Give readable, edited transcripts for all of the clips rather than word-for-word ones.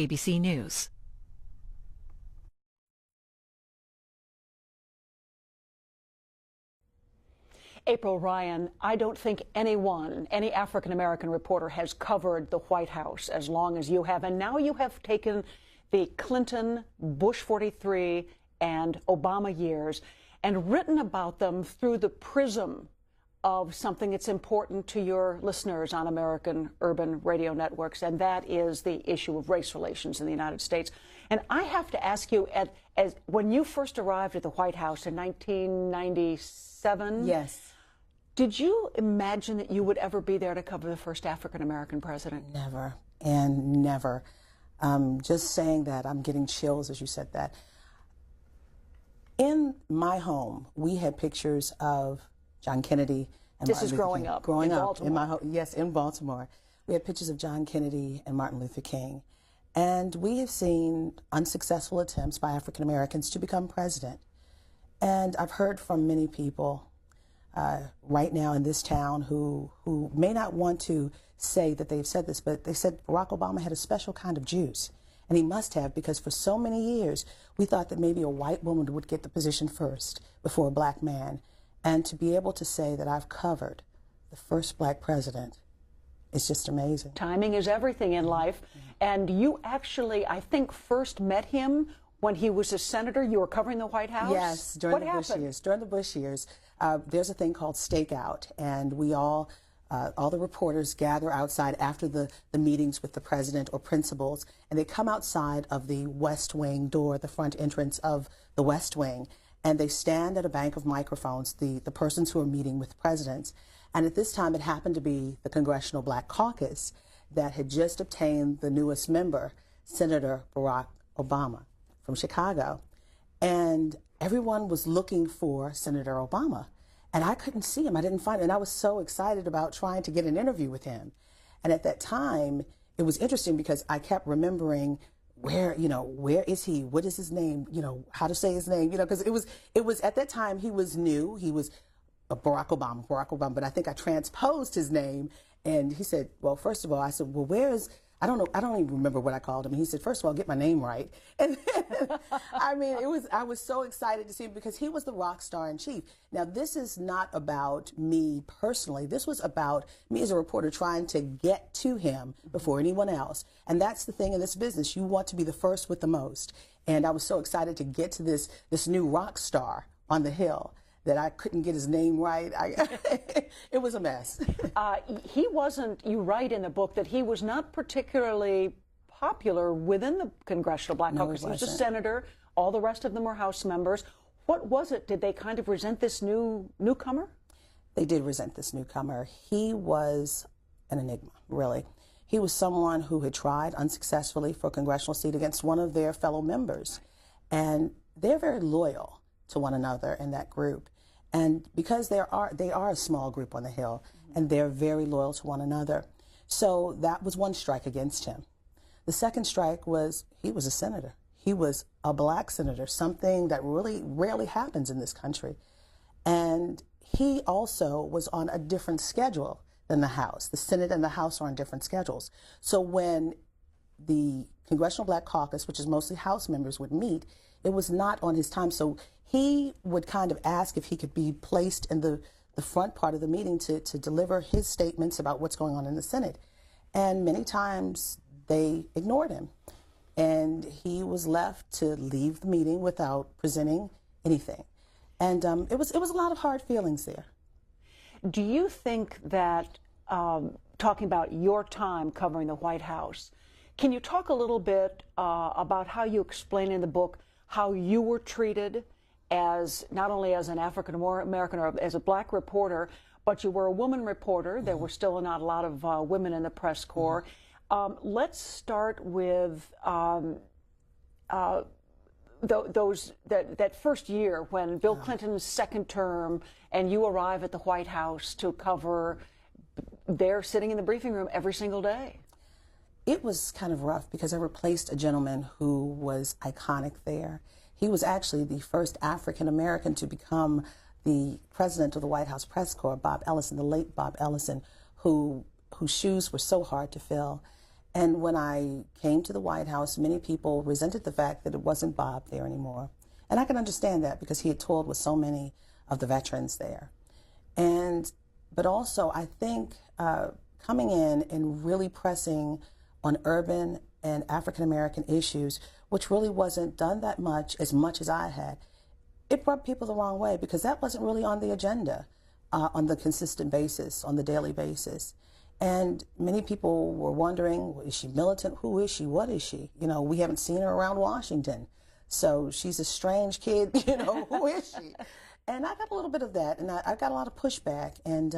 ABC News. April Ryan, I don't think any African-American reporter has covered the White House as long as you have. And now you have taken the Clinton, Bush 43, and Obama years and written about them through the prism of something that's important to your listeners on American urban radio networks, and that is the issue of race relations in the United States. And I have to ask you, when you first arrived at the White House in 1997, yes, did you imagine that you would ever be there to cover the first African-American president? Never, and never. Just saying that, I'm getting chills as you said that. In my home, we had pictures of John Kennedy and This Martin is Luther growing King. up Growing in up Baltimore. in my home, yes, in Baltimore. We had pictures of John Kennedy and Martin Luther King. And we have seen unsuccessful attempts by African Americans to become president. And I've heard from many people right now in this town who may not want to say that they've said this, but they said Barack Obama had a special kind of juice. And he must have, because for so many years, we thought that maybe a white woman would get the position first before a black man. And to be able to say that I've covered the first black president is just amazing. Timing is everything in life. And you actually, I think, first met him when he was a senator. You were covering the White House? Yes, during the Bush years. During the Bush years, there's a thing called stakeout, and we all the reporters gather outside after the meetings with the president or principals, and they come outside of the West Wing door, the front entrance of the West Wing, and they stand at a bank of microphones, the persons who are meeting with presidents. And at this time, it happened to be the Congressional Black Caucus that had just obtained the newest member, Senator Barack Obama from Chicago. And everyone was looking for Senator Obama. And I couldn't see him. I didn't find him. And I was so excited about trying to get an interview with him. And at that time, it was interesting because I kept remembering where is he? What is his name? How to say his name? Because it was at that time he was new. He was Barack Obama. But I think I transposed his name. And he said, well, first of all, I said, well, I don't even remember what I called him. He said, first of all, get my name right. And then, I was so excited to see him because he was the rock star in chief. Now, this is not about me personally. This was about me as a reporter trying to get to him before anyone else. And that's the thing in this business. You want to be the first with the most. And I was so excited to get to this new rock star on the Hill that I couldn't get his name right. It was a mess. He wasn't, you write in the book that he was not particularly popular within the Congressional Black Caucus. He was a senator. All the rest of them were House members. What was it? Did they kind of resent this newcomer? They did resent this newcomer. He was an enigma, really. He was someone who had tried unsuccessfully for a congressional seat against one of their fellow members. And they're very loyal to one another in that group. And because they are a small group on the Hill, and they're very loyal to one another. So that was one strike against him. The second strike was he was a senator. He was a black senator, something that really rarely happens in this country. And he also was on a different schedule than the House. The Senate and the House are on different schedules. So when the Congressional Black Caucus, which is mostly House members, would meet, it was not on his time. So he would kind of ask if he could be placed in the front part of the meeting to deliver his statements about what's going on in the Senate. And many times they ignored him. And he was left to leave the meeting without presenting anything. And it was a lot of hard feelings there. Do you think that, talking about your time covering the White House, can you talk a little bit about how you explain in the book how you were treated as not only as an African American or as a black reporter, but you were a woman reporter. There were still not a lot of women in the press corps. Let's start with that first year when Bill Clinton's second term and you arrive at the White House to cover. They're sitting in the briefing room every single day. It was kind of rough because I replaced a gentleman who was iconic there. He was actually the first African American to become the president of the White House press corps, Bob Ellison, the late Bob Ellison, whose shoes were so hard to fill. And when I came to the White House, many people resented the fact that it wasn't Bob there anymore. And I can understand that because he had toured with so many of the veterans there. But also, I think coming in and really pressing on urban and African American issues, which really wasn't done that much as I had, it rubbed people the wrong way because that wasn't really on the agenda on the consistent basis, on the daily basis. And many people were wondering, well, is she militant? Who is she? What is she? You know, we haven't seen her around Washington. So she's a strange kid, you know, who is she? And I got a little bit of that, and I got a lot of pushback, and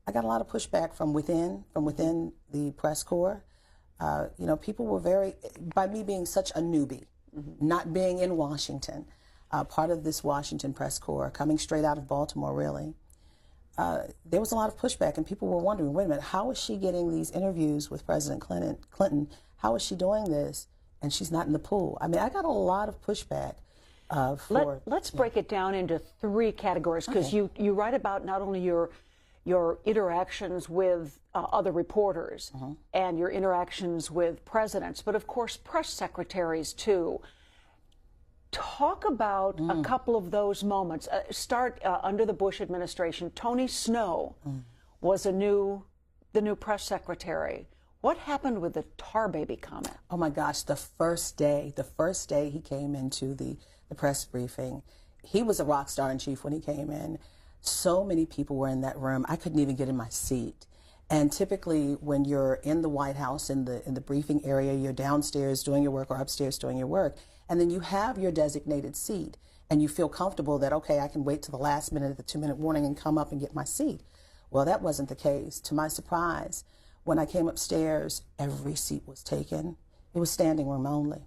I got a lot of pushback from within the press corps. You know, people were by me being such a newbie, not being in Washington, part of this Washington press corps, coming straight out of Baltimore, really. There was a lot of pushback, and people were wondering, wait a minute, how is she getting these interviews with President Clinton? How is she doing this? And she's not in the pool. I mean, I got a lot of pushback. Let's break it down into three categories, because you write about not only your interactions with other reporters and your interactions with presidents, but of course press secretaries too. Talk about a couple of those moments. Start under the Bush administration. Tony Snow was the new press secretary. What happened with the tar baby comment? Oh my gosh, the first day he came into the press briefing, he was a rock star in chief when he came in. So many people were in that room, I couldn't even get in my seat. And typically when you're in the White House, in the briefing area, you're downstairs doing your work or upstairs doing your work, and then you have your designated seat, and you feel comfortable that, okay, I can wait till the last minute of the 2-minute warning and come up and get my seat. Well, that wasn't the case. To my surprise, when I came upstairs, every seat was taken. It was standing room only.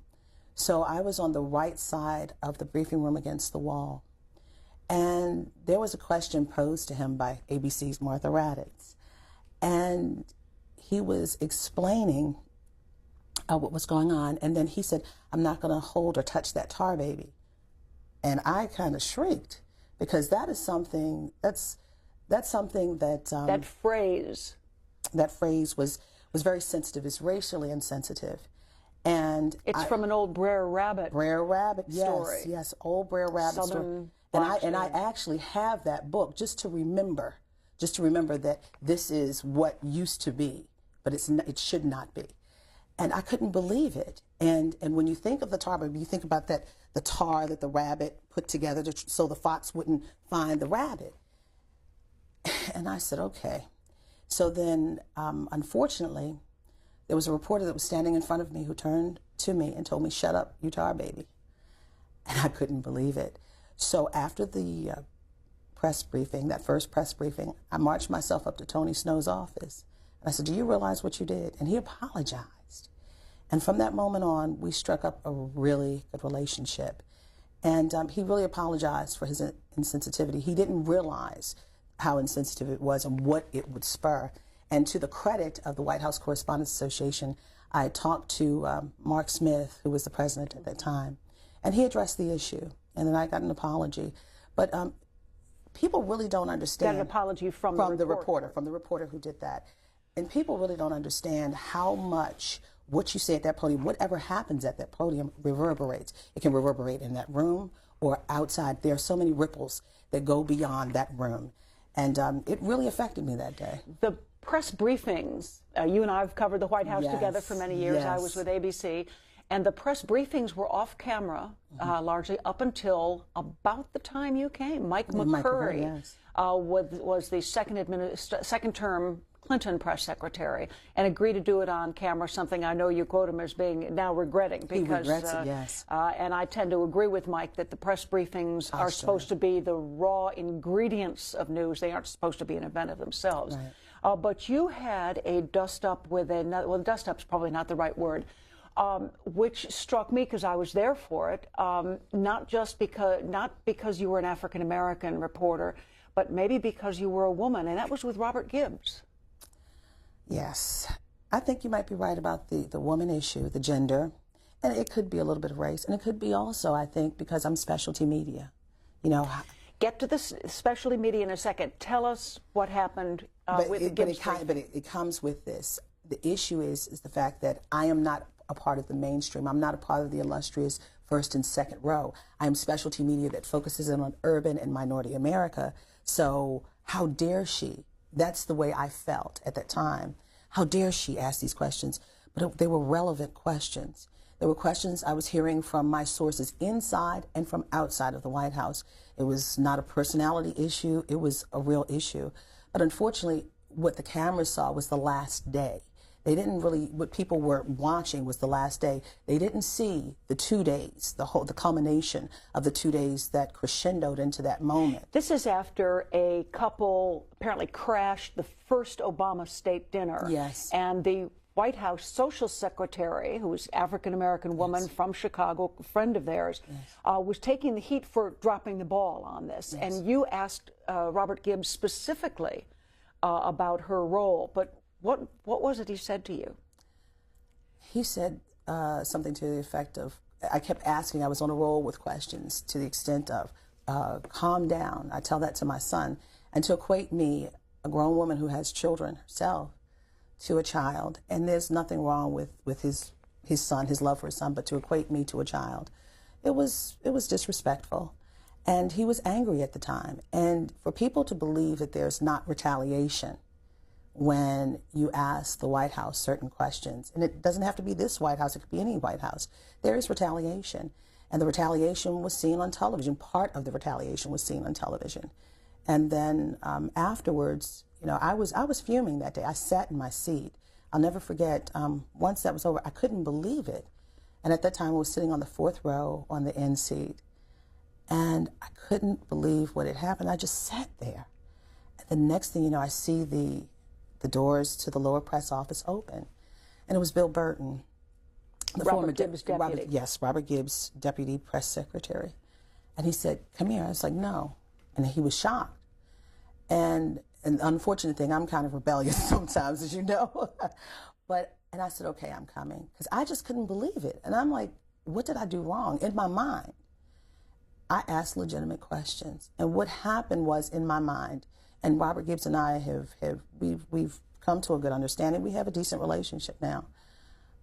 So I was on the right side of the briefing room against the wall. And there was a question posed to him by ABC's Martha Raddatz. And he was explaining what was going on. And then he said, I'm not going to hold or touch that tar baby. And I kind of shrieked, because that is something, that's something that... That phrase was very sensitive. It's racially insensitive. And it's from an old Brer Rabbit story. Yes, old Brer Rabbit story. And I actually have that book just to remember that this is what used to be, but it should not be. And I couldn't believe it. And when you think of the tar baby, you think about the tar that the rabbit put together so the fox wouldn't find the rabbit. And I said, okay. So then, unfortunately, there was a reporter that was standing in front of me who turned to me and told me, shut up, you tar baby. And I couldn't believe it. So after the press briefing, that first press briefing, I marched myself up to Tony Snow's office. And I said, do you realize what you did? And he apologized. And from that moment on, we struck up a really good relationship. And he really apologized for his insensitivity. He didn't realize how insensitive it was and what it would spur. And to the credit of the White House Correspondents Association, I talked to Mark Smith, who was the president at that time, and he addressed the issue. And then I got an apology. But people really don't understand. Got an apology from the reporter who did that. And people really don't understand how much what you say at that podium, whatever happens at that podium, reverberates. It can reverberate in that room or outside. There are so many ripples that go beyond that room. And it really affected me that day. The press briefings, you and I have covered the White House together for many years. Yes. I was with ABC. And the press briefings were off camera, largely up until about the time you came. Mike McCurry was the second-term Clinton press secretary and agreed to do it on camera, something I know you quote him as being now regretting. Because, he regrets it, yes. And I tend to agree with Mike that the press briefings are supposed to be the raw ingredients of news. They aren't supposed to be an event of themselves. Right. But you had a dust-up with well, dust-up's probably not the right word, which struck me because I was there for it, not because you were an African-American reporter, but maybe because you were a woman, and that was with Robert Gibbs. Yes. I think you might be right about the woman issue, the gender, and it could be a little bit of race, and it could be also, I think, because I'm specialty media, you know. Get to the specialty media in a second. Tell us what happened with the Gibbs. But it comes with this. the issue is the fact that I am not a part of the mainstream. I'm not a part of the illustrious first and second row. I am specialty media that focuses in on urban and minority America. So how dare she? That's the way I felt at that time. How dare she ask these questions? But they were relevant questions. There were questions I was hearing from my sources inside and from outside of the White House. It was not a personality issue. It was a real issue. But unfortunately, what the cameras saw was the last day. They didn't really, what people were watching was the last day. They didn't see the 2 days, the culmination of the 2 days that crescendoed into that moment. This is after a couple apparently crashed the first Obama state dinner. Yes. And the White House social secretary, who was African-American woman from Chicago, a friend of theirs, was taking the heat for dropping the ball on this. And you asked Robert Gibbs specifically about her role, but what was it he said to you? He said something to the effect of, I kept asking, I was on a roll with questions to the extent of, calm down. I tell that to my son. And to equate me, a grown woman who has children herself, to a child, and there's nothing wrong with his son, his love for his son, but to equate me to a child, it was disrespectful. And he was angry at the time. And for people to believe that there's not retaliation when you ask the White House certain questions, and it doesn't have to be this White House, it could be any White House, there is retaliation. And the retaliation was seen on television. Part of the retaliation was seen on television. And then afterwards, you know, I was fuming that day. I sat in my seat. I'll never forget, once that was over, I couldn't believe it. And at that time, I was sitting on the 4th row on the end seat. And I couldn't believe what had happened. I just sat there. And the next thing you know, I see the doors to the lower press office open. And it was Bill Burton, the Robert Gibbs' deputy. Robert Gibbs, deputy press secretary. And he said, "Come here." I was like, "No." And he was shocked. And the unfortunate thing, I'm kind of rebellious sometimes, as you know. And I said, "Okay, I'm coming." Because I just couldn't believe it. And I'm like, what did I do wrong? In my mind, I asked legitimate questions. And what happened was, in my mind, and Robert Gibbs and I we've come to a good understanding. We have a decent relationship now.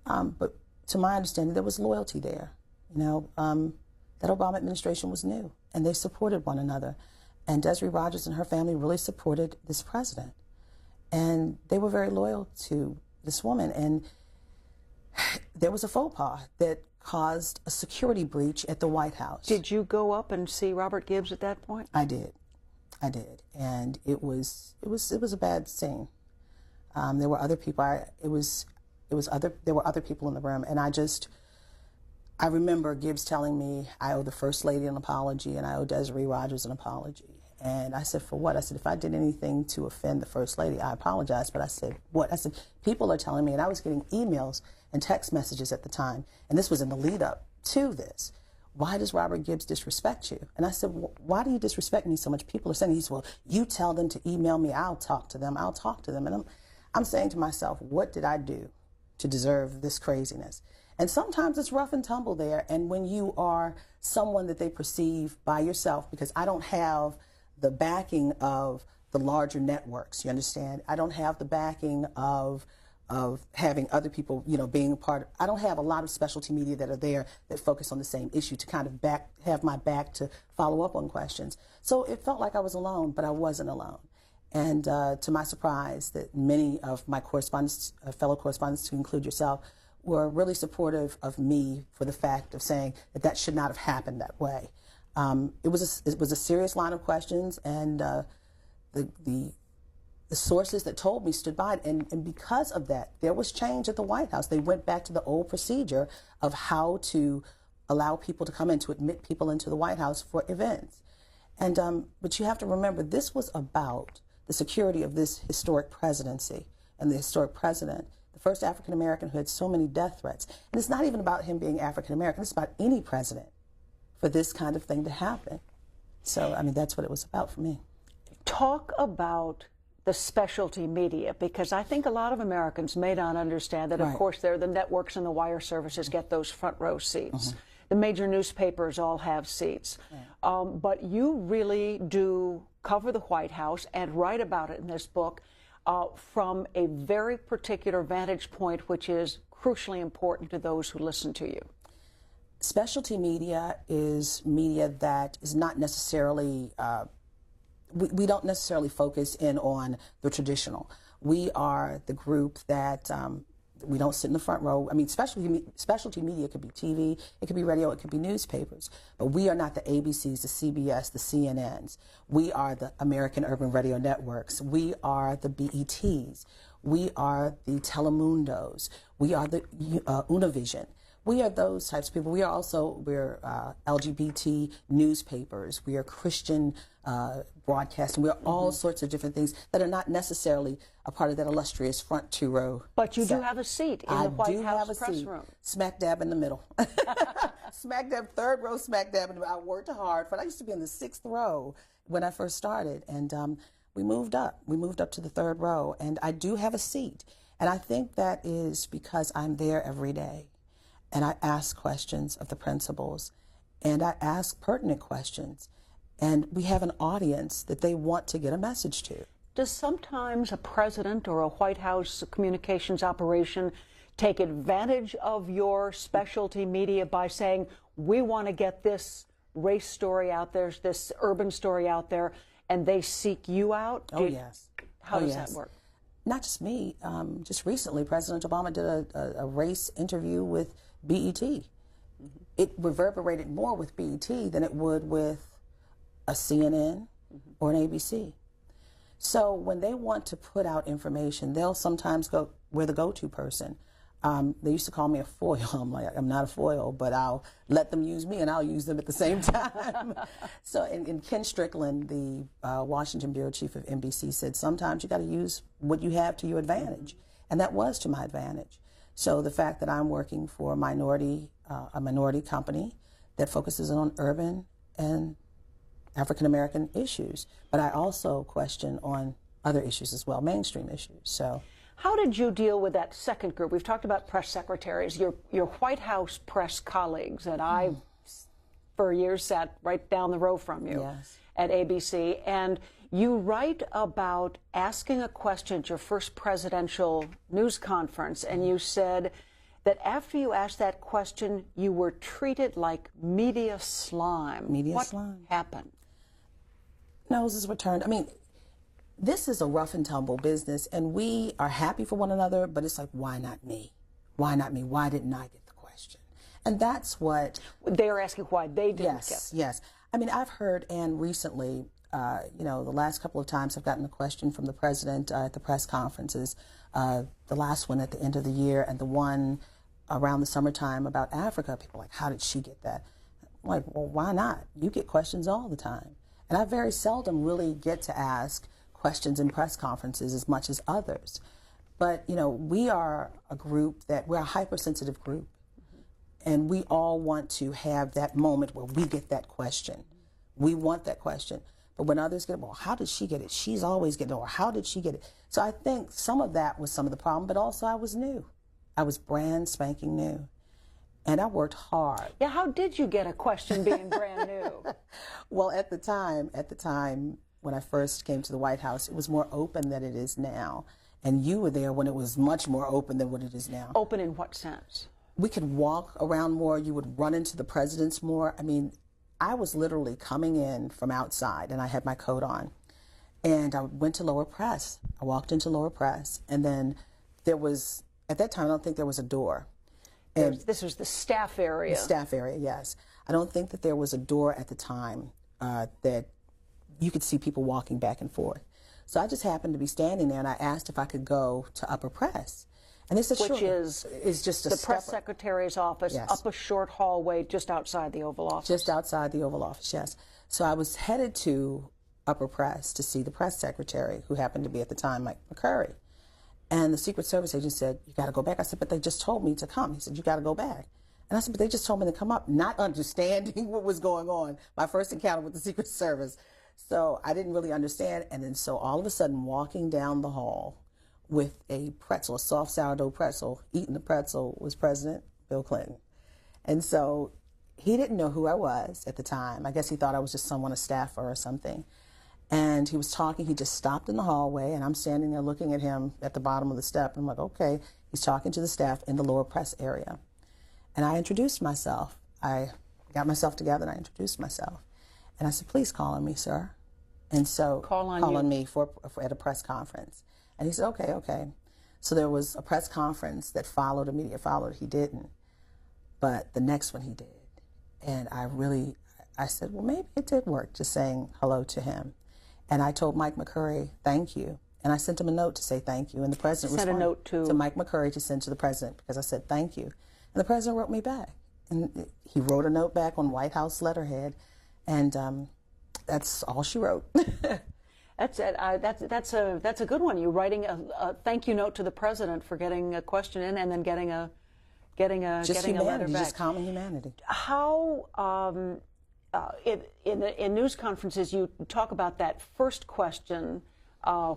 But to my understanding, there was loyalty there. You know, that Obama administration was new, and they supported one another. And Desiree Rogers and her family really supported this president. And they were very loyal to this woman. And there was a faux pas that caused a security breach at the White House. Did you go up and see Robert Gibbs at that point? I did. And it was a bad scene. There were other people. There were other people in the room. And I remember Gibbs telling me, I owe the First Lady an apology and I owe Desiree Rogers an apology. And I said, for what? I said, if I did anything to offend the First Lady, I apologize. But I said, what? I said, people are telling me, and I was getting emails and text messages at the time, and this was in the lead up to this. Why does Robert Gibbs disrespect you? And I said, why do you disrespect me so much? People are saying, he said, well, you tell them to email me, I'll talk to them. And I'm saying to myself, what did I do to deserve this craziness? And sometimes it's rough and tumble there. And when you are someone that they perceive by yourself, because I don't have the backing of the larger networks, you understand? I don't have the backing of having other people, you know, being a part of, I don't have a lot of specialty media that are there that focus on the same issue to kind of have my back to follow up on questions. So it felt like I was alone, but I wasn't alone. And to my surprise, that many of my correspondents, fellow correspondents, to include yourself, were really supportive of me for the fact of saying that should not have happened that way. It was a serious line of questions, and the sources that told me stood by it, and because of that, there was change at the White House. They went back to the old procedure of how to allow people to come in, to admit people into the White House for events. And but you have to remember, this was about the security of this historic presidency and the historic president, the first African American who had so many death threats. And it's not even about him being African American, it's about any president for this kind of thing to happen. So, I mean, that's what it was about for me. Talk about the specialty media, because I think a lot of Americans may not understand that, of course, the networks and the wire services get those front row seats. The major newspapers all have seats. But you really do cover the White House and write about it in this book. from a very particular vantage point, which is crucially important to those who listen to you? Specialty media is media that is not necessarily, we don't necessarily focus in on the traditional. We are the group that we don't sit in the front row. I mean, specialty media could be TV, it could be radio, it could be newspapers. But we are not the ABCs, the CBS, the CNNs. We are the American Urban Radio Networks. We are the BETs. We are the Telemundos. We are the Univision. We are those types of people. We're LGBT newspapers. We are Christian broadcasting. We are all sorts of different things that are not necessarily a part of that illustrious front two-row. But you do have a seat in the White House press room. Smack dab in the middle. Smack dab, third row, smack dab in the middle. I worked hard for it. I used to be in the 6th row when I first started, and we moved up. We moved up to the 3rd row, and I do have a seat. And I think that is because I'm there every day. And I ask questions of the principals, and I ask pertinent questions. And we have an audience that they want to get a message to. Does sometimes a president or a White House communications operation take advantage of your specialty media by saying, we want to get this race story out there, this urban story out there, and they seek you out? Oh, yes. How does that work? Not just me. Just recently, President Obama did a race interview with BET. It reverberated more with BET than it would with a CNN or an ABC. So when they want to put out information, they'll sometimes go, we're the go-to person. They used to call me a foil. I'm like, I'm not a foil, but I'll let them use me and I'll use them at the same time. So, and Ken Strickland, the Washington bureau chief of NBC, said sometimes you got to use what you have to your advantage. And that was to my advantage. So the fact that I'm working for a minority company that focuses on urban and African-American issues, but I also question on other issues as well, mainstream issues. So, how did you deal with that second group? We've talked about press secretaries, your White House press colleagues, and I, for years, sat right down the row from you at ABC, and you write about asking a question at your first presidential news conference, and you said that after you asked that question, you were treated like media slime. What happened? Noses were turned. I mean, this is a rough and tumble business, and we are happy for one another, but it's like, why not me? Why not me? Why didn't I get the question? And that's what... They're asking why they didn't get. Yes. I mean, I've heard, Ann, recently, the last couple of times I've gotten a question from the president at the press conferences, the last one at the end of the year and the one around the summertime about Africa. People are like, how did she get that? I'm like, well, why not? You get questions all the time. And I very seldom really get to ask questions in press conferences as much as others. But, we are a group we're a hypersensitive group. And we all want to have that moment where we get that question. We want that question. But when others get it, well, how did she get it? She's always getting it. Or how did she get it? So I think some of that was some of the problem, but also I was new. I was brand spanking new. And I worked hard. Yeah, how did you get a question being brand new? Well, at the time when I first came to the White House, it was more open than it is now. And you were there when it was much more open than what it is now. Open in what sense? We could walk around more. You would run into the presidents more. I mean, I was literally coming in from outside, and I had my coat on. And I went to lower press. I walked into lower press, and then there was, at that time, I don't think there was a door. And this was the staff area. The staff area, yes. I don't think that there was a door at the time that you could see people walking back and forth. So I just happened to be standing there, and I asked if I could go to upper press. And they said, Which sure. is just a the press secretary's office, up a short hallway just outside the Oval Office. Just outside the Oval Office, yes. So I was headed to upper press to see the press secretary, who happened to be at the time Mike McCurry. And the Secret Service agent said, you got to go back. I said, but they just told me to come. He said, you got to go back. And I said, but they just told me to come up, not understanding what was going on. My first encounter with the Secret Service. So I didn't really understand. And then so all of a sudden, walking down the hall with a pretzel, a soft sourdough pretzel, eating the pretzel, was President Bill Clinton. And so he didn't know who I was at the time. I guess he thought I was just someone, a staffer or something. And he was talking, he just stopped in the hallway, and I'm standing there looking at him at the bottom of the step. And I'm like, okay, he's talking to the staff in the lower press area. And I introduced myself. I got myself together and I introduced myself. And I said, please call on me, sir. And so call on me for at a press conference. And he said, okay, okay. So there was a press conference that followed, immediately followed. He didn't. But the next one he did. And I said, well, maybe it did work, just saying hello to him. And I told Mike McCurry, thank you. And I sent him a note to say thank you. And the president sent a note to Mike McCurry to send to the president because I said thank you. And the president wrote me back. And he wrote a note back on White House letterhead. And that's all she wrote. That's a good one. You writing a thank you note to the president for getting a question in and then getting a letter back. Just common humanity. How in news conferences you talk about that first question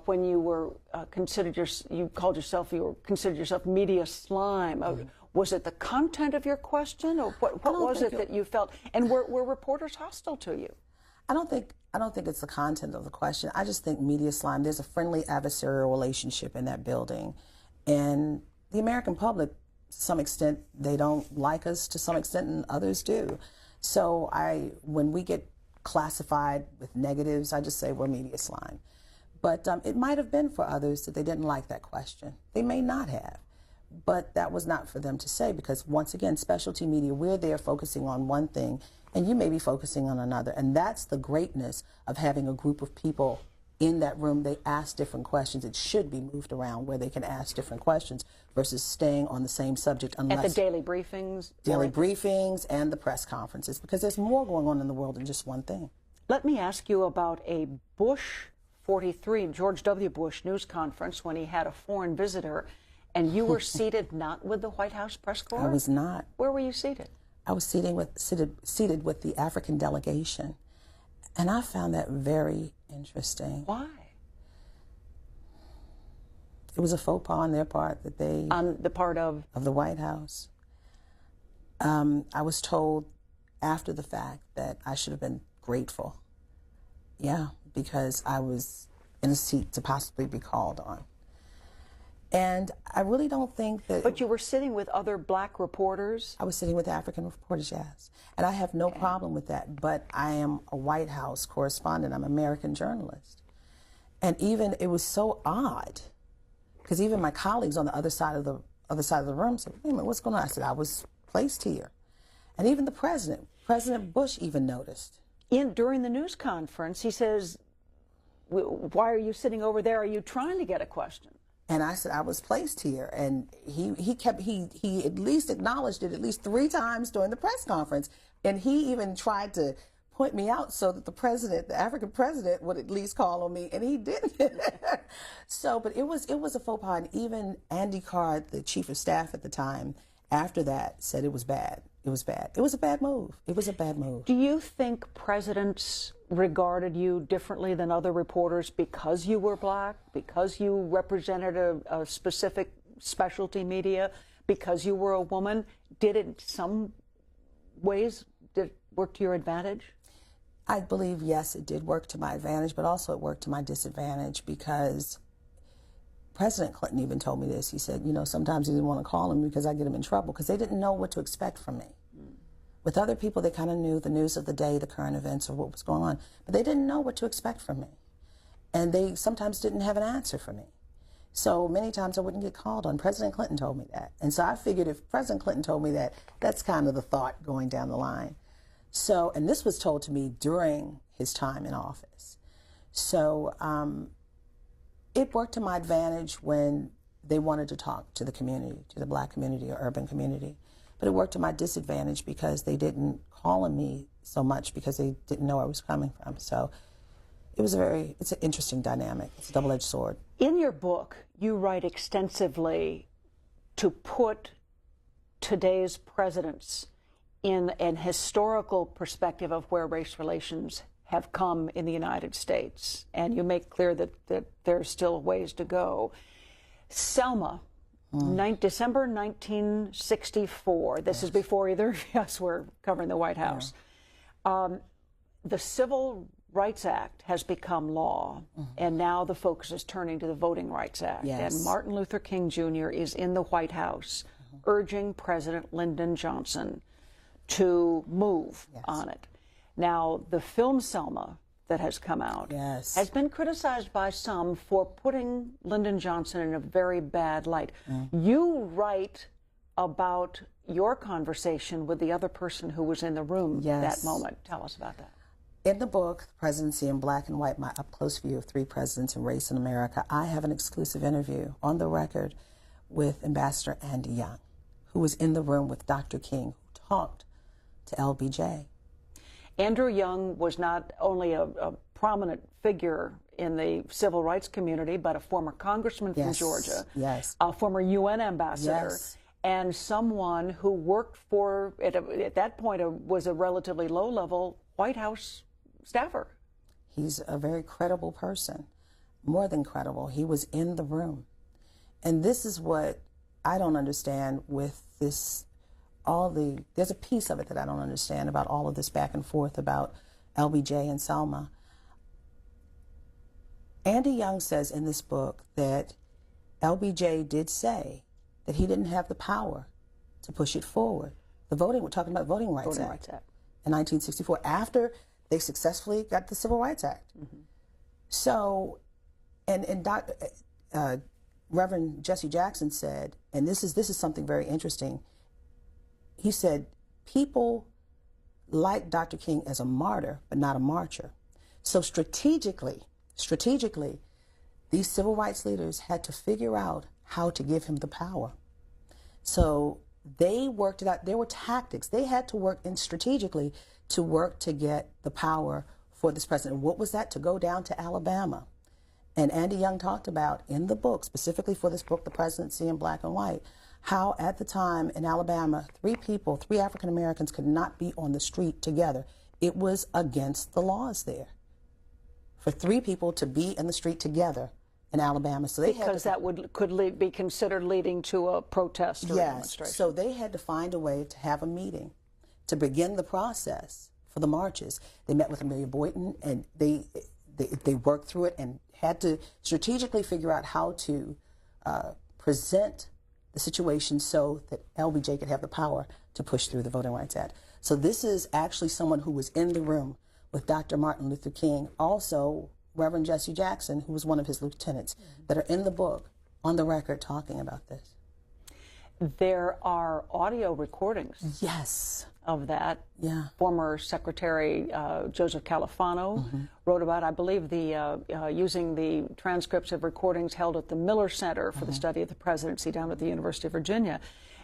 when you were considered yourself media slime. Was it the content of your question, or what was it that you felt? And were reporters hostile to you? I don't think it's the content of the question. I just think media slime. There's a friendly adversarial relationship in that building, and the American public, to some extent, they don't like us. To some extent, and others do. So when we get classified with negatives, I just say we're media slime. But it might have been for others that they didn't like that question. They may not have. But that was not for them to say because, once again, specialty media, we're there focusing on one thing, and you may be focusing on another. And that's the greatness of having a group of people in that room. They ask different questions. It should be moved around where they can ask different questions versus staying on the same subject. Unless at the daily briefings? Daily briefings and the press conferences, because there's more going on in the world than just one thing. Let me ask you about a Bush 43, George W. Bush news conference when he had a foreign visitor. And you were seated not with the White House press corps? I was not. Where were you seated? I was seated with the African delegation. And I found that very interesting. Why? It was a faux pas on their part that they... On the part of? Of the White House. I was told after the fact that I should have been grateful. Yeah, because I was in a seat to possibly be called on. And I really don't think that... But you were sitting with other black reporters? I was sitting with African reporters, yes. And I have no problem with that. But I am a White House correspondent. I'm an American journalist. And even, it was so odd, because even my colleagues on the other side of the room said, wait a minute, what's going on? I said, I was placed here. And even the President Bush even noticed. During the news conference, he says, why are you sitting over there? Are you trying to get a question? And I said, I was placed here. And he at least acknowledged it at least 3 times during the press conference. And he even tried to point me out so that the African president would at least call on me, and he didn't. So, but it was a faux pas. And even Andy Card, the chief of staff at the time, after that said it was bad. It was bad. It was a bad move. It was a bad move. Do you think presidents regarded you differently than other reporters because you were black, because you represented a specific specialty media, because you were a woman? Did it in some ways work to your advantage? I believe, yes, it did work to my advantage, but also it worked to my disadvantage because President Clinton even told me this. He said, you know, sometimes he didn't want to call him because I get him in trouble because they didn't know what to expect from me. With other people, they kind of knew the news of the day, the current events, or what was going on, but they didn't know what to expect from me. And they sometimes didn't have an answer for me. So many times I wouldn't get called on. President Clinton told me that. And so I figured if President Clinton told me that, that's kind of the thought going down the line. So, and this was told to me during his time in office. So it worked to my advantage when they wanted to talk to the community, to the black community or urban community. But it worked to my disadvantage because they didn't call on me so much because they didn't know where I was coming from. So it's an interesting dynamic. It's a double-edged sword. In your book, you write extensively to put today's presidents in an historical perspective of where race relations have come in the United States. And you make clear that there's still ways to go. Selma, December 1964. This is before either of us were covering the White House. The civil Rights Act has become law, and now the focus is turning to the Voting Rights Act. Yes. And Martin Luther King Jr. is in the White House urging President Lyndon Johnson to move on it. Now, the film Selma that has come out has been criticized by some for putting Lyndon Johnson in a very bad light. You write about your conversation with the other person who was in the room that moment. Tell us about that. In the book, Presidency in Black and White, my up-close view of 3 presidents and race in America, I have an exclusive interview on the record with Ambassador Andy Young, who was in the room with Dr. King, who talked to LBJ. Andrew Young was not only a prominent figure in the civil rights community, but a former congressman from Georgia, a former UN ambassador, and someone who worked for, at that point, was a relatively low-level White House staffer. He's a very credible person, more than credible. He was in the room. And this is what I don't understand with this, there's a piece of it that I don't understand about all of this back and forth about LBJ and Selma. Andy Young says in this book that LBJ did say that he didn't have the power to push it forward. We're talking about Voting Rights Act in 1964, after they successfully got the Civil Rights Act. So, and Reverend Jesse Jackson said, and this is something very interesting, he said, people like Dr. King as a martyr, but not a marcher. So strategically, these civil rights leaders had to figure out how to give him the power. So they worked it out. There were tactics. They had to work in strategically to work to get the power for this president. What was that? To go down to Alabama. And Andy Young talked about in the book, specifically for this book, The Presidency in Black and White, how at the time in Alabama, 3 African Americans could not be on the street together. It was against the laws there for 3 people to be in the street together in Alabama. So they because that could be considered leading to a protest or a demonstration. So they had to find a way to have a meeting to begin the process for the marches. They met with Amelia Boynton, and they worked through it and had to strategically figure out how to present the situation so that LBJ could have the power to push through the Voting Rights Act. So this is actually someone who was in the room with Dr. Martin Luther King, also Reverend Jesse Jackson, who was one of his lieutenants, that are in the book, on the record, talking about this. There are audio recordings of that. Former Secretary Joseph Califano wrote about, I believe, using the transcripts of recordings held at the Miller Center for the Study of the Presidency down at the University of Virginia.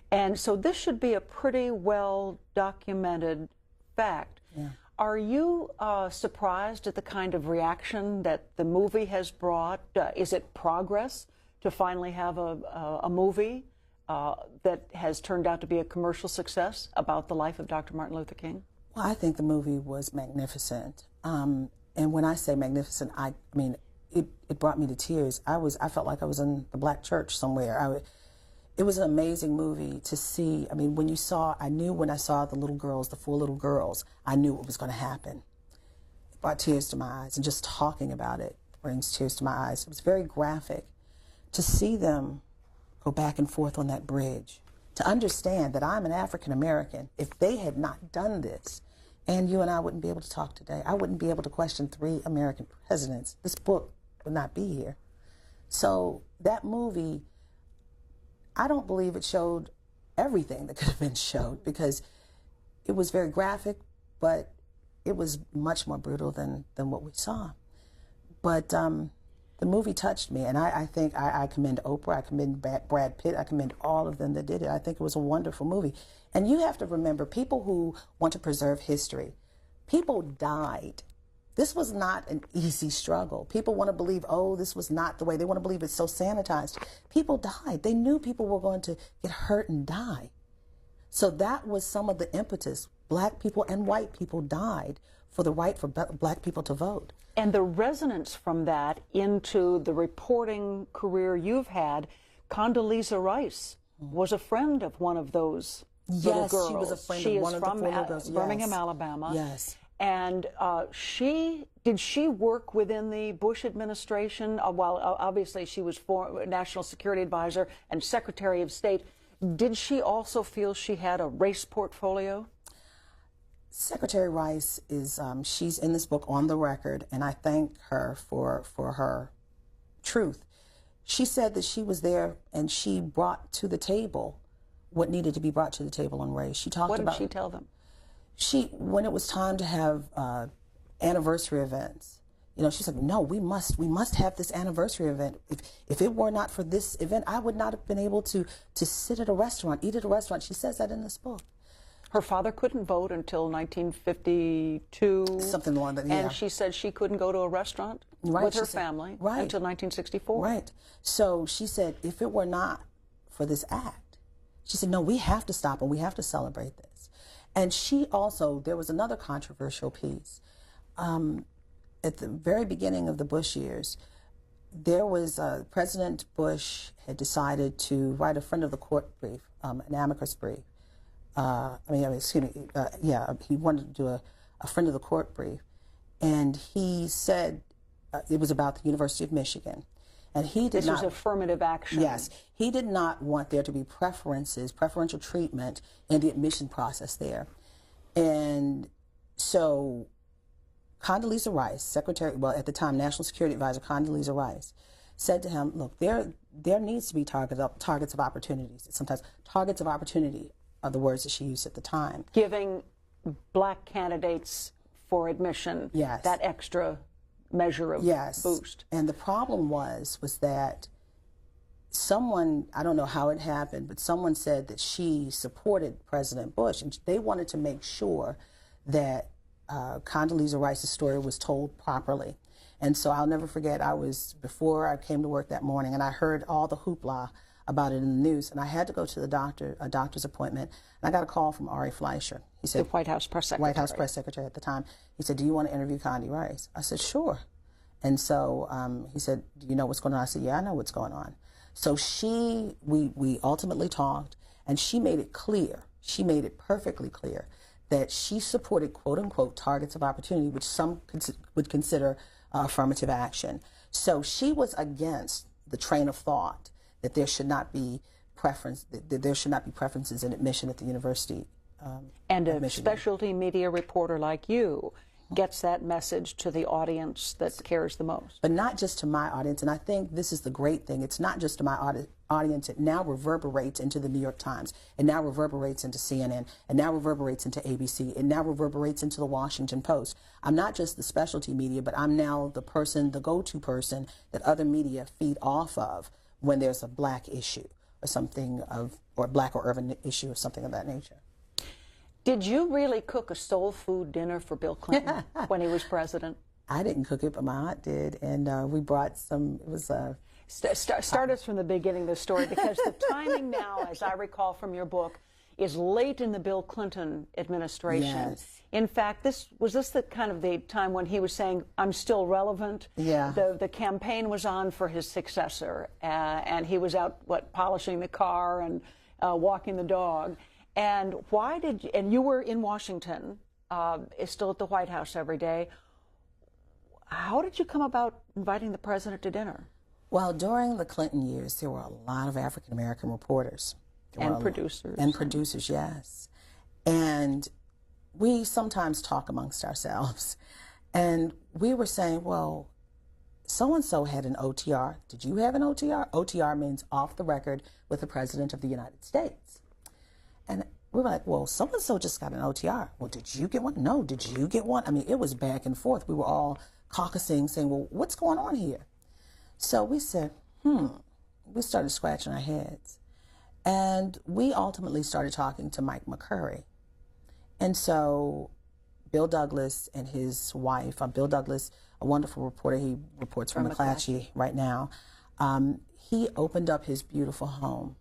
And so this should be a pretty well documented fact. Are you surprised at the kind of reaction that the movie has brought? Is it progress to finally have a movie that has turned out to be a commercial success about the life of Dr. Martin Luther King? Well, I think the movie was magnificent. And when I say magnificent, I mean, it brought me to tears. I felt like I was in the black church somewhere. It was an amazing movie to see. I mean, I knew when I saw the little girls, the 4 little girls, I knew what was going to happen. It brought tears to my eyes, and just talking about it brings tears to my eyes. It was very graphic to see them go back and forth on that bridge, to understand that I'm an African American. If they had not done this, and you and I wouldn't be able to talk today. I wouldn't be able to question 3 American presidents. This book would not be here. So that movie, I don't believe it showed everything that could have been showed, because it was very graphic, but it was much more brutal than what we saw. But the movie touched me, and I think I commend Oprah, I commend Brad Pitt, I commend all of them that did it. I think it was a wonderful movie. And you have to remember, people who want to preserve history, people died. This was not an easy struggle. People want to believe, oh, this was not the way. They want to believe it's so sanitized. People died. They knew people were going to get hurt and die. So that was some of the impetus. Black people and white people died for the right for black people to vote. And the resonance from that into the reporting career you've had, Condoleezza Rice was a friend of one of those little girls. She was a friend she of one is of the from 4 little girls. Birmingham, Alabama. Yes. And did she work within the Bush administration? While obviously she was National Security Advisor and Secretary of State, did she also feel she had a race portfolio? Secretary Rice is, she's in this book on the record, and I thank her for her truth. She said that she was there and she brought to the table what needed to be brought to the table on race. She talked about. What did she tell them? When it was time to have anniversary events, you know, she said, no, we must have this anniversary event. If it were not for this event, I would not have been able to sit at a restaurant, eat at a restaurant. She says that in this book. Her father couldn't vote until 1952. Something along that, yeah. And she said she couldn't go to a restaurant with her family until 1964. Right. So she said, if it were not for this act, she said, no, we have to stop and we have to celebrate this. And she also, there was another controversial piece. At the very beginning of the Bush years, there was President Bush had decided to write a friend of the court brief, an amicus brief. He wanted to do a friend of the court brief, and he said it was about the University of Michigan, and he did not. This was affirmative action. Yes, he did not want there to be preferential treatment in the admission process there, and so Condoleezza Rice, at the time National Security Advisor Condoleezza Rice, said to him, "Look, there needs to be targets of opportunities. Sometimes targets of opportunity." Are the words that she used at the time. Giving black candidates for admission that extra measure of boost. And the problem was that someone, I don't know how it happened, but someone said that she supported President Bush, and they wanted to make sure that Condoleezza Rice's story was told properly. And so I'll never forget, before I came to work that morning, and I heard all the hoopla about it in the news, and I had to go to a doctor's appointment, and I got a call from Ari Fleischer. He said, the White House press secretary. White House press secretary at the time. He said, "Do you want to interview Condi Rice?" I said, "Sure." And so he said, "Do you know what's going on?" I said, "Yeah, I know what's going on." So we ultimately talked, and she made it clear. She made it perfectly clear that she supported quote unquote targets of opportunity, which some would consider affirmative action. So she was against the train of thought that there should not be preferences in admission at the University. And a specialty media reporter like you gets that message to the audience that cares the most. But not just to my audience, and I think this is the great thing. It's not just to my audience. It now reverberates into the New York Times. It now reverberates into CNN. It now reverberates into ABC. It now reverberates into the Washington Post. I'm not just the specialty media, but I'm now the go-to person that other media feed off of when there's a black issue or black or urban issue or something of that nature. Did you really cook a soul food dinner for Bill Clinton when he was president? I didn't cook it, but my aunt did, and we brought some. It was start us from the beginning of the story, because the timing now, as I recall from your book, is late in the Bill Clinton administration. Yes. In fact, was this the kind of the time when he was saying, "I'm still relevant"? Yeah. The campaign was on for his successor, and he was out polishing the car and walking the dog. And and you were in Washington, still at the White House every day. How did you come about inviting the president to dinner? Well, during the Clinton years, there were a lot of African-American reporters. And producers. And producers, yes. And we sometimes talk amongst ourselves. And we were saying, well, so-and-so had an OTR. Did you have an OTR? OTR means off the record with the President of the United States. And we were like, well, so-and-so just got an OTR. Well, did you get one? No, did you get one? I mean, it was back and forth. We were all caucusing, saying, well, what's going on here? So we said, we started scratching our heads. And we ultimately started talking to Mike McCurry. And so Bill Douglas and his wife, Bill Douglas, a wonderful reporter, he reports from McClatchy right now, he opened up his beautiful home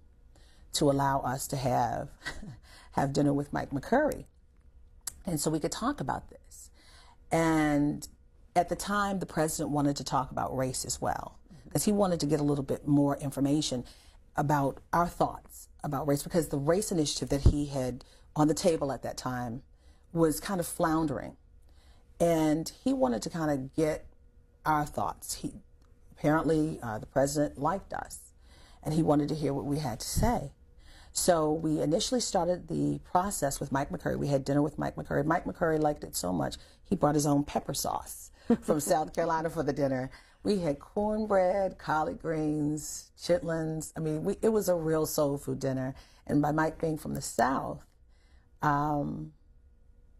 to allow us to have dinner with Mike McCurry. And so we could talk about this. And at the time, the president wanted to talk about race as well, because he wanted to get a little bit more information about our thoughts about race, because the race initiative that he had on the table at that time was kind of floundering. And he wanted to kind of get our thoughts. Apparently, the president liked us, and he wanted to hear what we had to say. So we initially started the process with Mike McCurry. We had dinner with Mike McCurry. Mike McCurry liked it so much, he brought his own pepper sauce from South Carolina for the dinner. We had cornbread, collard greens, chitlins. I mean, it was a real soul food dinner. And by Mike being from the South, you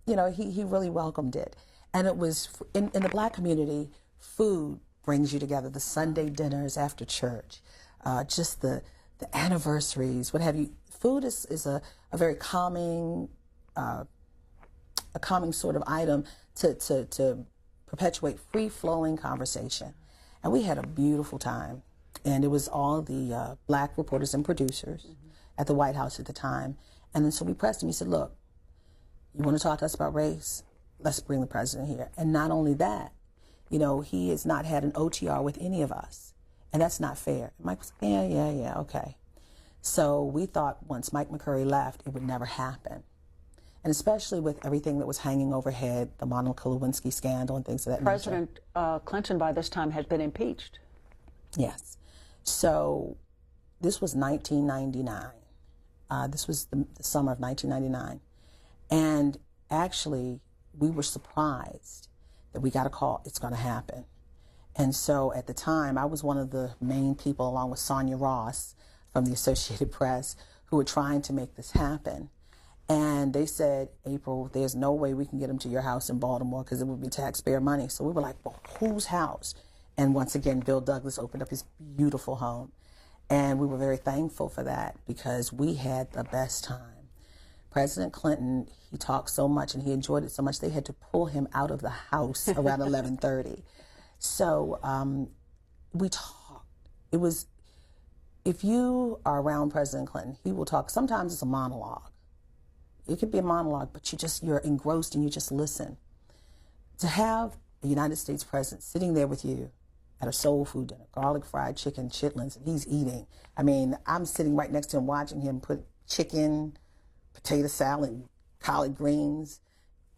know, he really welcomed it. And it was, in the Black community, food brings you together. The Sunday dinners after church, just the anniversaries, what have you. Food is a very calming, sort of item to perpetuate free-flowing conversation. And we had a beautiful time. And it was all the Black reporters and producers at the White House at the time. And then so we pressed him. He said, look, you want to talk to us about race? Let's bring the president here. And not only that, you know, he has not had an OTR with any of us. And that's not fair. And Mike was like, yeah, okay. So we thought once Mike McCurry left, it would never happen. And especially with everything that was hanging overhead, the Monica Lewinsky scandal and things of that nature. President Clinton by this time had been impeached. Yes. So this was 1999. This was the summer of 1999. And actually, we were surprised that we got a call, it's going to happen. And so at the time, I was one of the main people, along with Sonia Ross from the Associated Press, who were trying to make this happen. And they said, April, there's no way we can get him to your house in Baltimore because it would be taxpayer money. So we were like, well, whose house? And once again, Bill Douglas opened up his beautiful home. And we were very thankful for that because we had the best time. President Clinton, he talked so much and he enjoyed it so much, they had to pull him out of the house around 11:30. So we talked. It was, if you are around President Clinton, he will talk. Sometimes it's a monologue. It could be a monologue, but you're engrossed and you just listen. To have a United States president sitting there with you at a soul food dinner, garlic fried chicken, chitlins, and he's eating. I mean, I'm sitting right next to him watching him put chicken, potato salad, collard greens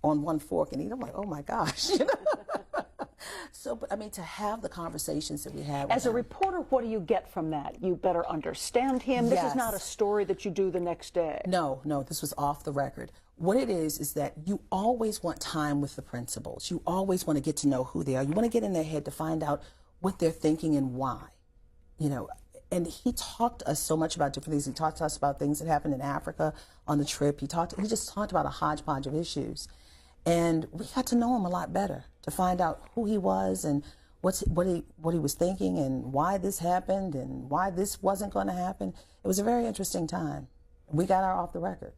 on one fork and eat. I'm like, oh my gosh. You know? So, but I mean, to have the conversations that we had. As a reporter, what do you get from that? You better understand him. Yes. This is not a story that you do the next day. No, this was off the record. What it is that you always want time with the principals. You always want to get to know who they are. You want to get in their head to find out what they're thinking and why. You know, and he talked to us so much about different things. He talked to us about things that happened in Africa on the trip. He just talked about a hodgepodge of issues. And we got to know him a lot better, to find out who he was and what he was thinking and why this happened and why this wasn't going to happen. It was a very interesting time. We got our off the record.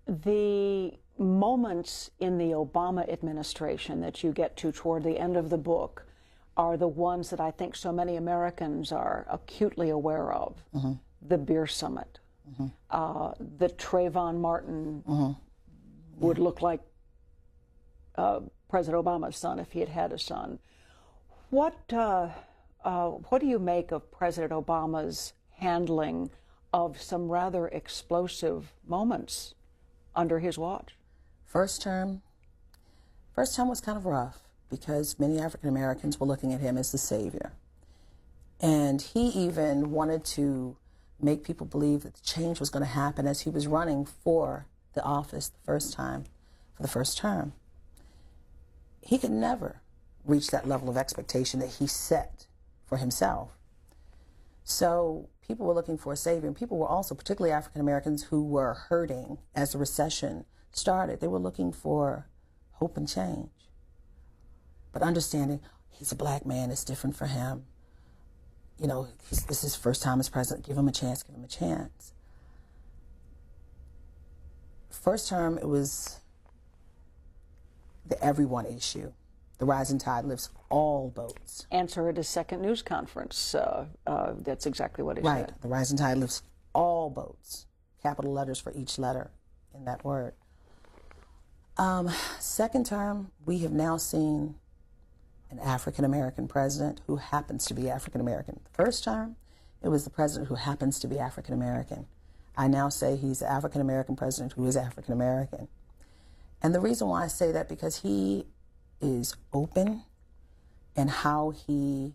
The moments in the Obama administration that you get to toward the end of the book are the ones that I think so many Americans are acutely aware of. Mm-hmm. The beer summit, the Trayvon Martin would look like President Obama's son if he had had a son. What do you make of President Obama's handling of some rather explosive moments under his watch? First term was kind of rough because many African Americans were looking at him as the savior. And he even wanted to make people believe that the change was going to happen as he was running for the office for the first term. He could never reach that level of expectation that he set for himself. So people were looking for a savior, and people were also, particularly African Americans who were hurting as the recession started, they were looking for hope and change. But understanding he's a black man, it's different for him. You know, this is his first time as president. Give him a chance, give him a chance. First term, it was the everyone issue. The rising tide lifts all boats. Answer at his second news conference. That's exactly what he said. Right. The rising tide lifts all boats. Capital letters for each letter in that word. Second term, we have now seen an African-American president who happens to be African-American. The first term, it was the president who happens to be African-American. I now say he's the African-American president who is African-American. And the reason why I say that, because he is open in how he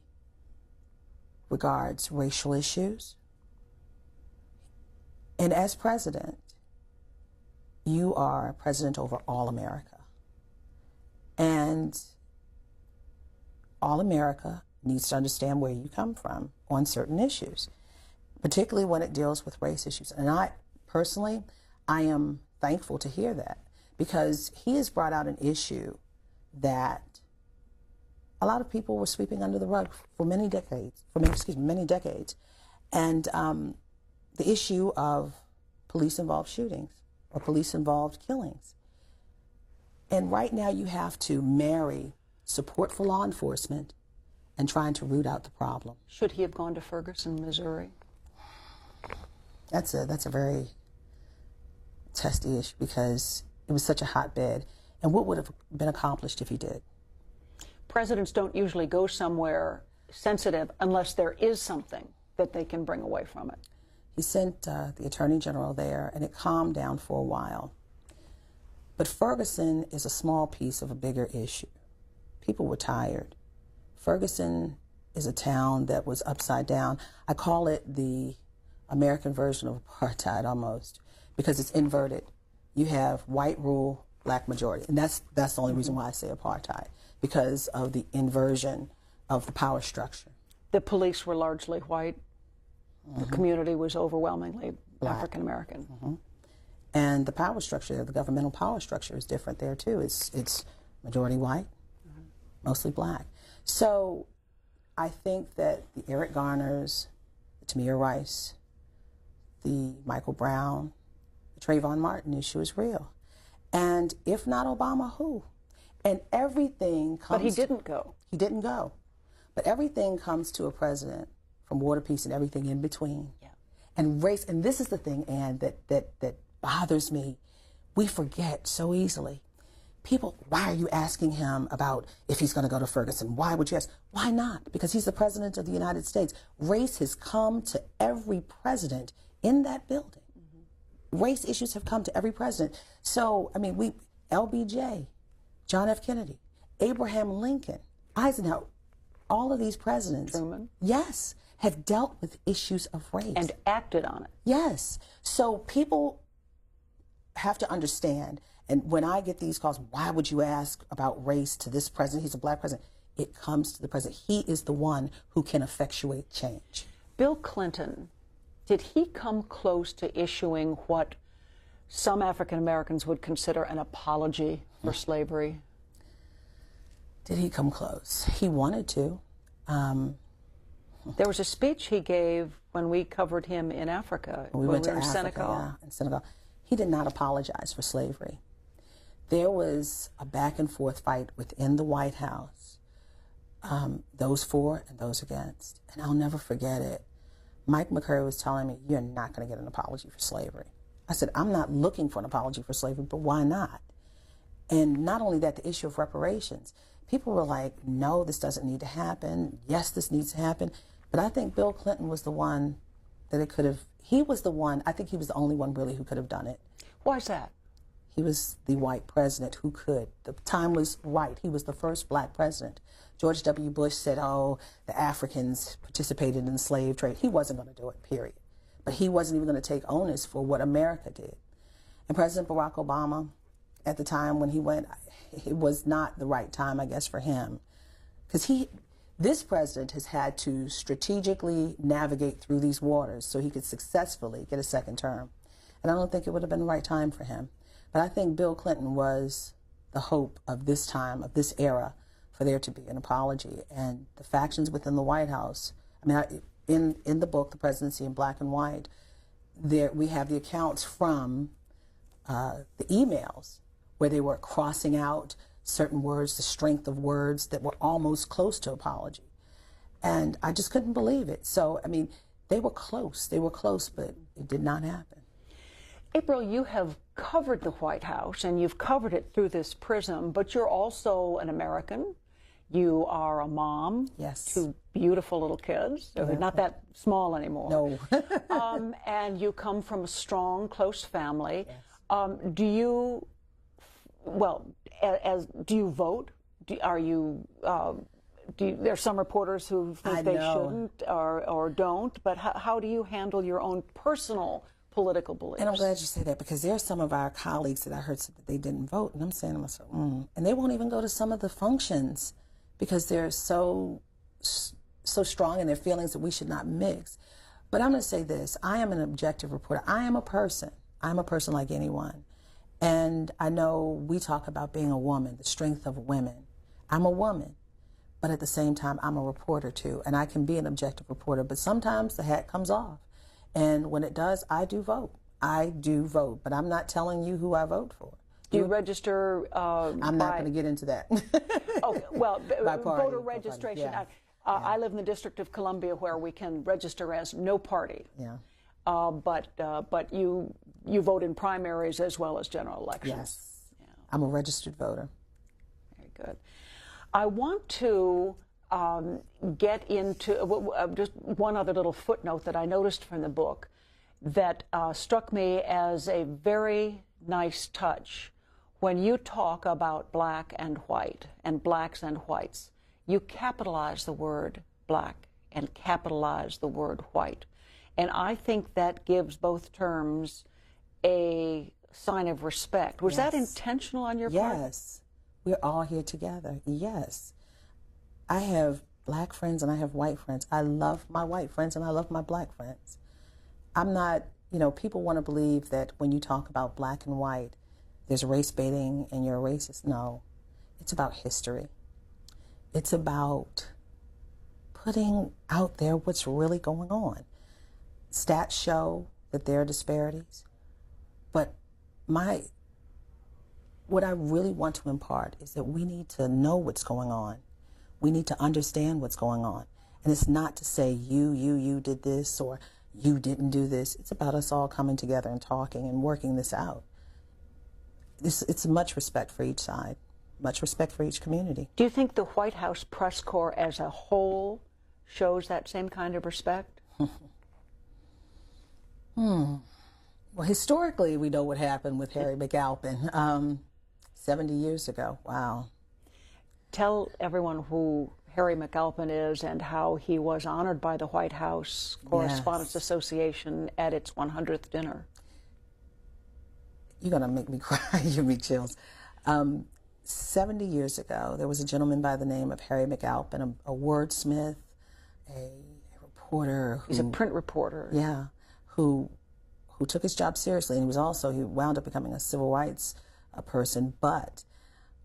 regards racial issues. And as president, you are president over all America. And all America needs to understand where you come from on certain issues, particularly when it deals with race issues. And I am thankful to hear that, because he has brought out an issue that a lot of people were sweeping under the rug for many decades, and the issue of police-involved shootings or police-involved killings. And right now you have to marry support for law enforcement and trying to root out the problem. Should he have gone to Ferguson, Missouri? That's a very testy issue, because it was such a hotbed. And what would have been accomplished if he did? Presidents don't usually go somewhere sensitive unless there is something that they can bring away from it. He sent the Attorney General there, and it calmed down for a while. But Ferguson is a small piece of a bigger issue. People were tired. Ferguson is a town that was upside down. I call it the American version of apartheid almost, because it's inverted. You have white rule, black majority. And that's the only reason why I say apartheid, because of the inversion of the power structure. The police were largely white. The community was overwhelmingly African American. And the power structure, the governmental power structure, is different there too. It's majority white, mostly black. So I think that the Eric Garners, the Tamir Rice, the Michael Brown, the Trayvon Martin issue is real. And if not Obama, who? And everything comes... But he didn't go. He didn't go. But everything comes to a president, from war to peace and everything in between. Yeah. And race, and this is the thing, Ann, that bothers me. We forget so easily. People, why are you asking him about if he's going to go to Ferguson? Why would you ask? Why not? Because he's the president of the United States. Race has come to every president in that building. Race issues have come to every president. So, I mean, LBJ, John F. Kennedy, Abraham Lincoln, Eisenhower, all of these presidents, Truman, yes, have dealt with issues of race. and acted on it. Yes. So people have to understand, and when I get these calls, why would you ask about race to this president? He's a black president. It comes to the president. He is the one who can effectuate change. Bill Clinton, did he come close to issuing what some African Americans would consider an apology for slavery? Did he come close? He wanted to. There was a speech he gave when we covered him in Africa. We went to in Africa, Senegal. yeah, in Senegal. He did not apologize for slavery. There was a back and forth fight within the White House, those for and those against. And I'll never forget it. Mike McCurry was telling me, you're not going to get an apology for slavery. I said, I'm not looking for an apology for slavery, but why not? And not only that, the issue of reparations. People were like, no, this doesn't need to happen. Yes, this needs to happen. But I think Bill Clinton was the one that it could have, he was the one, I think he was the only one really who could have done it. Why is that? He was the white president who could. The time was right. He was the first black president. George W. Bush said, oh, the Africans participated in the slave trade. He wasn't going to do it, period. But he wasn't even going to take onus for what America did. And President Barack Obama, at the time when he went, it was not the right time, I guess, for him. Because this president has had to strategically navigate through these waters so he could successfully get a second term. And I don't think it would have been the right time for him. But I think Bill Clinton was the hope of this time, of this era, for there to be an apology. And the factions within the White House, I mean, in the book, The Presidency in Black and White, there we have the accounts from the emails where they were crossing out certain words, the strength of words that were almost close to apology. And I just couldn't believe it. So, I mean, they were close, but it did not happen. April, you have covered the White House, and you've covered it through this prism, but you're also an American. You are a mom. Yes. 2 beautiful little kids. They're not that small anymore. No. And you come from a strong, close family. Yes. Do you vote? Are you? There's some reporters who think they shouldn't or don't, but how do you handle your own personal political beliefs? And I'm glad you say that, because there are some of our colleagues that I heard said that they didn't vote, and I'm saying to myself, and they won't even go to some of the functions because they're so strong in their feelings that we should not mix. But I'm going to say this: I am an objective reporter. I am a person. I'm a person like anyone, and I know we talk about being a woman, the strength of women. I'm a woman. But at the same time, I'm a reporter too, and I can be an objective reporter, but sometimes the hat comes off. And when it does, I do vote. I do vote, but I'm not telling you who I vote for. Do you register? I'm not going to get into that. Okay, well, party, voter registration. Yeah. I live in the District of Columbia, where we can register as no party. Yeah. But you vote in primaries as well as general elections. Yes. Yeah. I'm a registered voter. Very good. I want to get into just one other little footnote that I noticed from the book that struck me as a very nice touch. When you talk about black and white and blacks and whites, you capitalize the word black and capitalize the word white. And I think that gives both terms a sign of respect. Was that intentional on your part? Yes. We're all here together. Yes. I have black friends and I have white friends. I love my white friends and I love my black friends. I'm not, people want to believe that when you talk about black and white, there's race baiting and you're a racist. No, it's about history. It's about putting out there what's really going on. Stats show that there are disparities, but what I really want to impart is that we need to know what's going on. We need to understand what's going on. And it's not to say you did this or you didn't do this. It's about us all coming together and talking and working this out. It's much respect for each side, much respect for each community. Do you think the White House press corps as a whole shows that same kind of respect? Well, historically, we know what happened with Harry McAlpin 70 years ago. Wow. Tell everyone who Harry McAlpin is and how he was honored by the White House Correspondents Association at its 100th dinner. You're going to make me cry. You give me chills. 70 years ago, there was a gentleman by the name of Harry McAlpin, a wordsmith, a reporter. He's a print reporter. Yeah, who took his job seriously, and he wound up becoming a civil rights person. But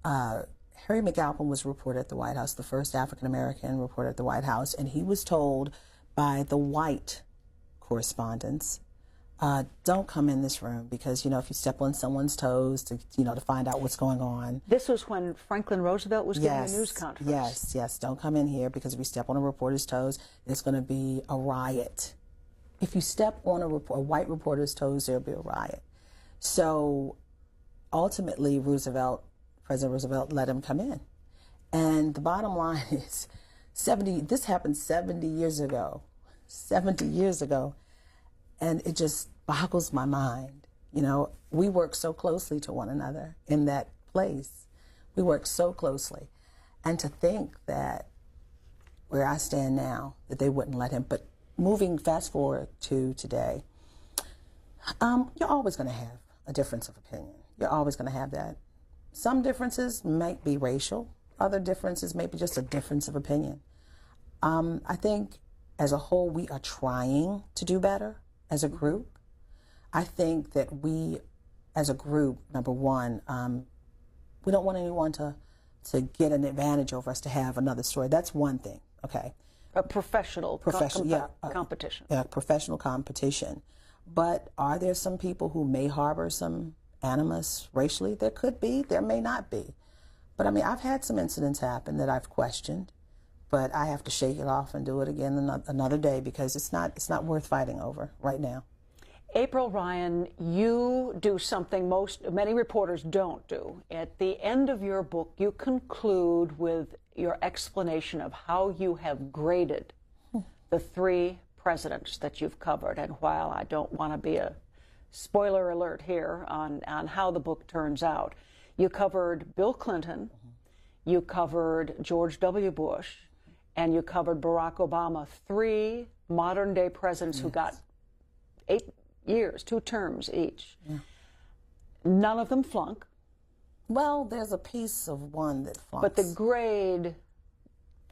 Harry McAlpin was a reporter at the White House, the first African-American reporter at the White House, and he was told by the white correspondents, don't come in this room because, if you step on someone's toes to find out what's going on. This was when Franklin Roosevelt was giving a news conference. Yes, don't come in here because if you step on a reporter's toes, there's going to be a riot. If you step on a white reporter's toes, there'll be a riot. So ultimately, President Roosevelt let him come in. And the bottom line is, this happened 70 years ago. 70 years ago. And it just boggles my mind. We work so closely to one another in that place. We work so closely. And to think that where I stand now, that they wouldn't let him. But fast forward to today, you're always going to have a difference of opinion. You're always going to have that. Some differences might be racial. Other differences may be just a difference of opinion. I think as a whole, we are trying to do better as a group. I think that we, as a group, number one, we don't want anyone to get an advantage over us, to have another story. That's one thing, okay? A professional competition. Yeah, professional competition. But are there some people who may harbor some animus racially? There could be, there may not be. But I've had some incidents happen that I've questioned, but I have to shake it off and do it again another day because it's not worth fighting over right now. April Ryan, you do something many reporters don't do. At the end of your book, you conclude with your explanation of how you have graded the 3 presidents that you've covered. And while I don't want to be a spoiler alert here on how the book turns out, you covered Bill Clinton, you covered George W. Bush, and you covered Barack Obama, 3 modern-day presidents who got 8 years, 2 terms each. Yeah. None of them flunk. Well, there's a piece of one that flunks. But the grade,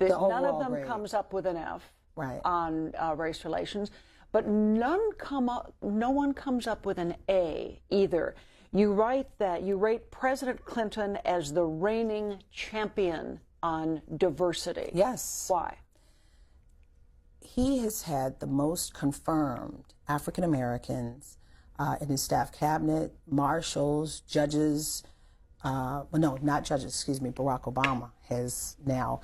none of them grade comes up with an F right. on race relations, but no one comes up with an A either. You write that you rate President Clinton as the reigning champion on diversity. Yes. Why? He has had the most confirmed African Americans in his staff cabinet, marshals, judges. Well, no, not judges, excuse me. Barack Obama has now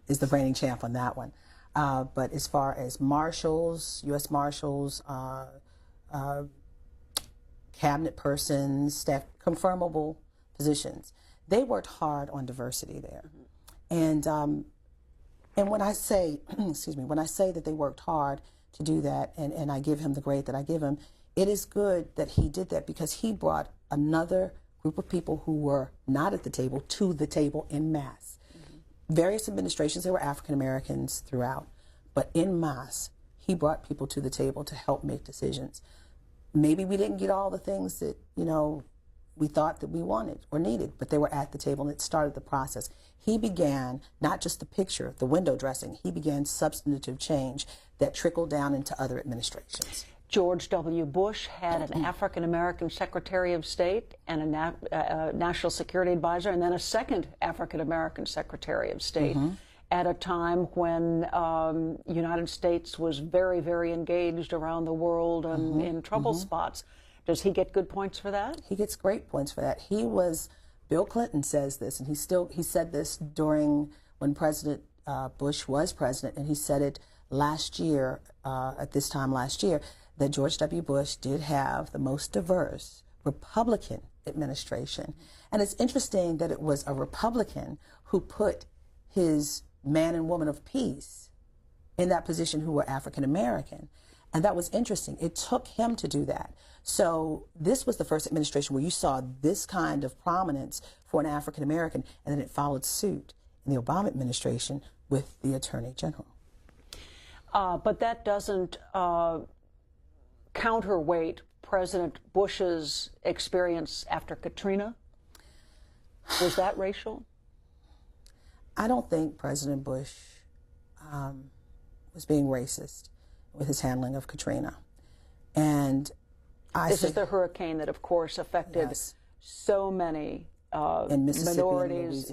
is the reigning champ on that one. But as far as marshals, U.S. marshals, cabinet persons, staff, confirmable positions, they worked hard on diversity there. Mm-hmm. And when I say, excuse me, when I say that they worked hard to do that, and I give him the grade that I give him, it is good that he did that because he brought another group of people who were not at the table to the table en masse. Mm-hmm. Various administrations, there were African Americans throughout, but en masse, he brought people to the table to help make decisions. Maybe we didn't get all the things that, you know, we thought that we wanted or needed, but they were at the table and it started the process. He began not just the picture, the window dressing, he began substantive change that trickled down into other administrations. George W. Bush had an African-American Secretary of State and a National Security Advisor, and then a second African-American Secretary of State at a time when United States was very, very engaged around the world and in trouble spots. Does he get good points for that? He gets great points for that. He was, Bill Clinton says this, and he said this during when President Bush was president, and he said it last year, at this time last year, that George W. Bush did have the most diverse Republican administration. And it's interesting that it was a Republican who put his man and woman of peace in that position who were African American. And that was interesting. It took him to do that. So this was the first administration where you saw this kind of prominence for an African American, and then it followed suit in the Obama administration with the Attorney General. But that doesn't counterweight President Bush's experience after Katrina. Was that racial? I don't think President Bush was being racist with his handling of Katrina. And this is the hurricane that, of course, affected so many minorities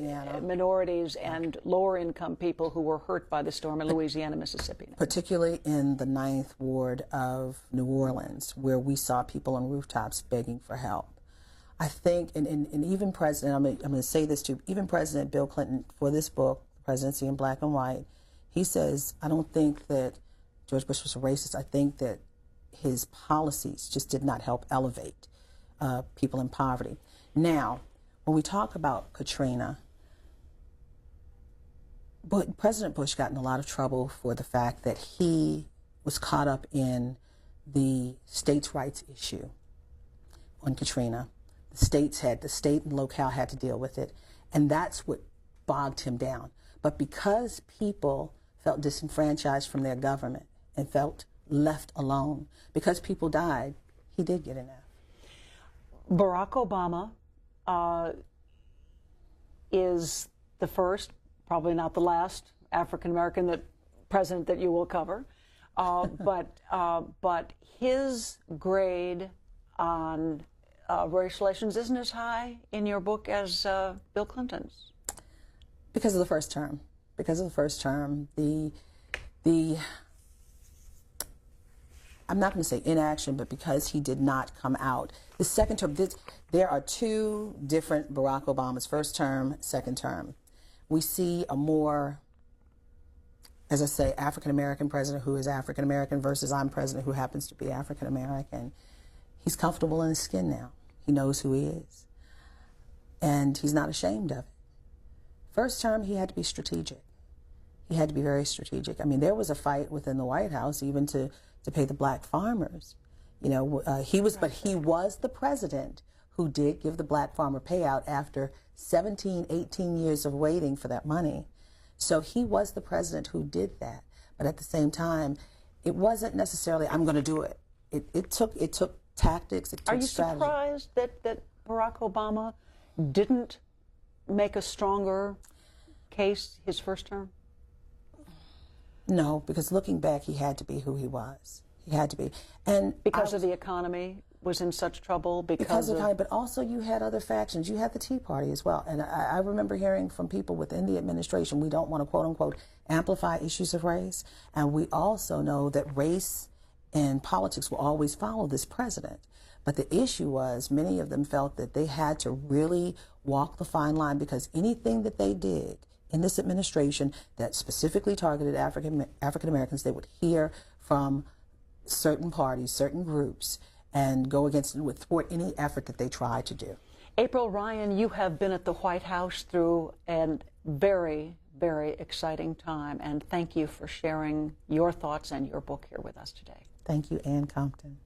and lower-income people who were hurt by the storm in Louisiana, Mississippi. Particularly in the 9th Ward of New Orleans, where we saw people on rooftops begging for help. I think, and even President, I'm going to say this too, even President Bill Clinton, for this book, Presidency in Black and White, he says, I don't think that George Bush was a racist. I think that his policies just did not help elevate people in poverty. Now, when we talk about Katrina, President Bush got in a lot of trouble for the fact that he was caught up in the states' rights issue on Katrina. The state and locale had to deal with it, and that's what bogged him down. But because people felt disenfranchised from their government and felt left alone, because people died, he did get an F. Barack Obama is the first, probably not the last, African-American president that you will cover. But his grade on race relations isn't as high in your book as Bill Clinton's. Because of the first term. Because of the first term, I'm not going to say inaction, but because he did not come out. The second term, there are 2 different Barack Obamas, first term, second term. We see a more, as I say, African-American president who is African-American versus I'm president who happens to be African-American. He's comfortable in his skin now. He knows who he is. And he's not ashamed of it. First term, he had to be strategic. He had to be very strategic. I mean, there was a fight within the White House even to pay the black farmers. You know, he was the president who did give the black farmer payout after 17, 18 years of waiting for that money. So he was the president who did that. But at the same time, it wasn't necessarily, I'm going to do it. It took tactics, it took strategy. Are you surprised that Barack Obama didn't make a stronger case his first term? No, because looking back, he had to be who he was. He had to be. And because of the economy was in such trouble? Because of the economy, but also you had other factions. You had the Tea Party as well. And I remember hearing from people within the administration, we don't want to, quote unquote, amplify issues of race. And we also know that race and politics will always follow this president. But the issue was many of them felt that they had to really walk the fine line, because anything that they did in this administration that specifically targeted African Americans, they would hear from certain parties, certain groups, and go against and would thwart any effort that they tried to do. April Ryan, you have been at the White House through a very, very exciting time, and thank you for sharing your thoughts and your book here with us today. Thank you, Ann Compton.